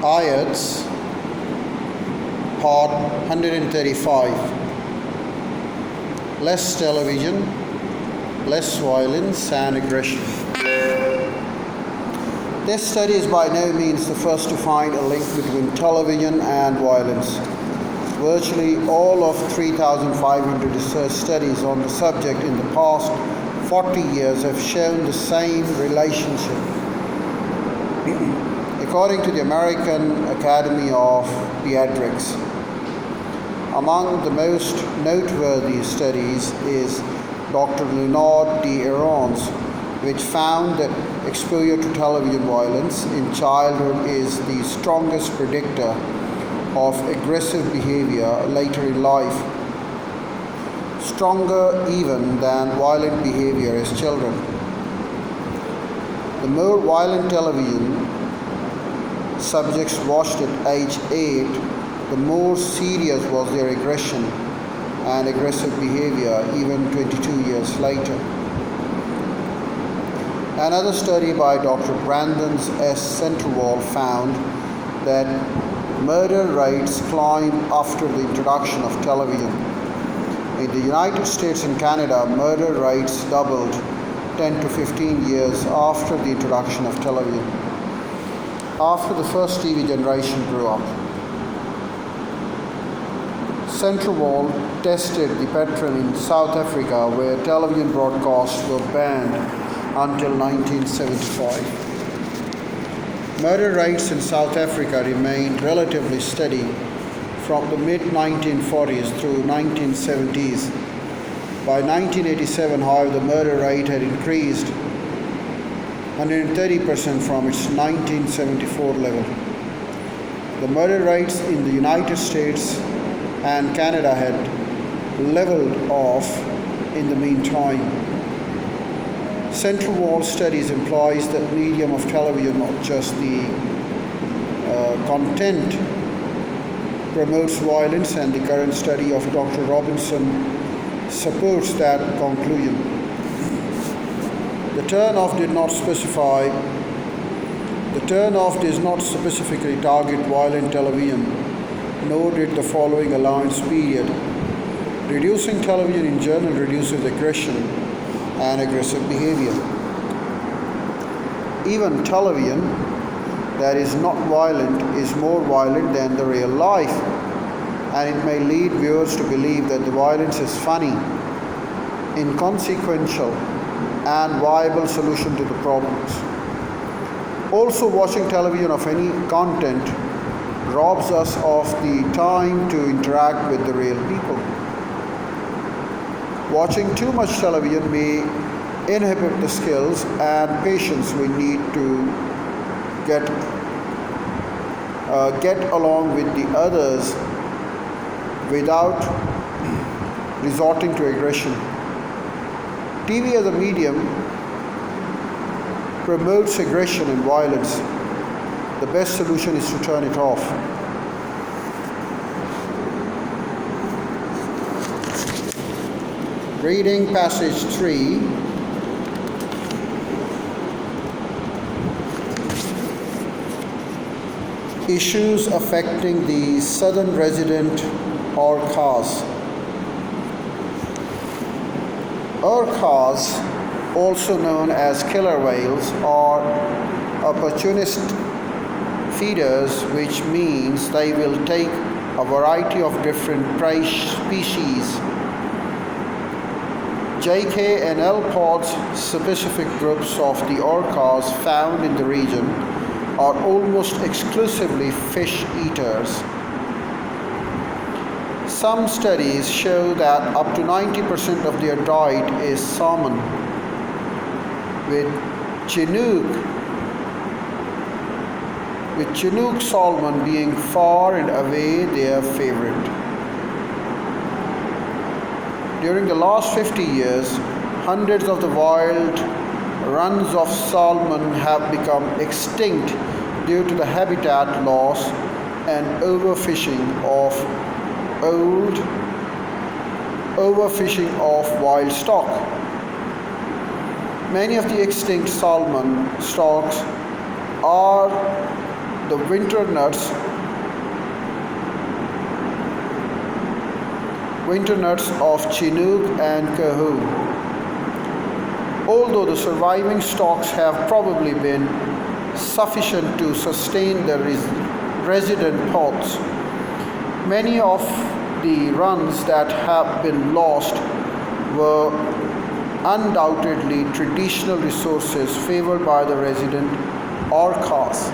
IELTS Part 135. Less television, less violence and aggression. This study is by no means the first to find a link between television and violence. Virtually all of 3,500 research studies on the subject in the past 40 years have shown the same relationship. According to the American Academy of Pediatrics, among the most noteworthy studies is Dr. Leonard D. Aron's, which found that exposure to television violence in childhood is the strongest predictor of aggressive behavior later in life, stronger even than violent behavior as children. The more violent television subjects watched at age 8, the more serious was their aggression and aggressive behavior even 22 years later. Another study by Dr. Brandon S. Centerwall found that murder rates climbed after the introduction of television. In the United States and Canada, murder rates doubled 10 to 15 years after the introduction of television, after the first TV generation grew up. Centerwall tested the pattern in South Africa, where television broadcasts were banned until 1975. Murder rates in South Africa remained relatively steady from the mid-1940s through 1970s. By 1987, however, the murder rate had increased 130% from its 1974 level. The murder rates in the United States and Canada had leveled off in the meantime. Centerwall studies implies that medium of television, not just the content, promotes violence, and the current study of Dr. Robinson supports that conclusion. The turn-off does not specifically target violent television, nor did the following allowance period. Reducing television in general reduces aggression and aggressive behavior. Even television that is not violent is more violent than the real life, and it may lead viewers to believe that the violence is funny, inconsequential, and viable solution to the problems. Also, watching television of any content robs us of the time to interact with the real people. Watching too much television may inhibit the skills and patience we need to get along with the others without resorting to aggression. TV as a medium promotes aggression and violence. The best solution is to turn it off. Reading passage 3. Issues affecting the southern resident orcas. Orcas, also known as killer whales, are opportunist feeders, which means they will take a variety of different prey species. JK and L pods, specific groups of the orcas found in the region, are almost exclusively fish eaters. Some studies show that up to 90% of their diet is salmon, with Chinook salmon being far and away their favorite. During the last 50 years, hundreds of the wild runs of salmon have become extinct due to the habitat loss and overfishing of wild stock. Many of the extinct salmon stocks are the winter nuts of Chinook and Kahoo. Although the surviving stocks have probably been sufficient to sustain the resident pots, many of the runs that have been lost were undoubtedly traditional resources favored by the resident or caste.